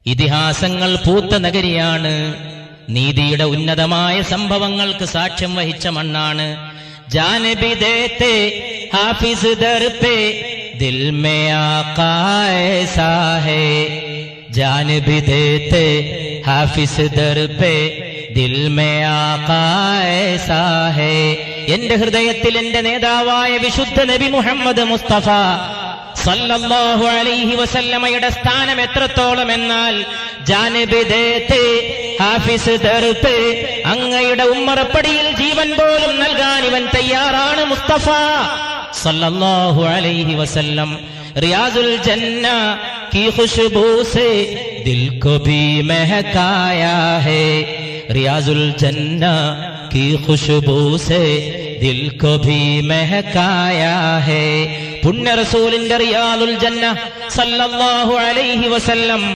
ഇതിഹാസങ്ങൾ പൂത്ത നഗരിയാണ്. നീതിയുടെ ഉന്നതമായ സംഭവങ്ങൾക്ക് സാക്ഷ്യം വഹിച്ച മണ്ണാണ്. ജാനബി ദേത്തെ ഹാഫിസ് ദർ പേ ദിൽ മേ ആഖാ ഐസാ ഹേ. ജാനബി ദേത്തെ ഹാഫിസ് ദർ പേ ദിൽ മേ ആഖാ ഐസാ ഹേ. എന്റെ ഹൃദയത്തിൽ എന്റെ നേതാവായ വിശുദ്ധ നബി മുഹമ്മദ് മുസ്തഫ സല്ലല്ലാഹു അലൈഹി വസല്ലമയുടെ സ്ഥാനം എത്രത്തോളം എന്നാൽ ജാനബി ദേത്തെ ഹാഫിസ് ദർ പേ, അങ്ങയുടെ ഉമ്മറപ്പടിയിൽ ജീവൻ പോലും നൽകാൻ ഇവൻ തയ്യാറാണ് മുസ്തഫ സല്ലല്ലാഹു അലൈഹി വസല്ലം. റിയാസുൽ ജന്ന की खुशबू से दिल को भी महकाया है. रियाजुल जन्ना की खुशबू से दिल को भी महकाया है. पुण्य रसूलिന്റെ റിയാദുൽ ജന്ന സല്ലല്ലാഹു അലൈഹി വസല്ലം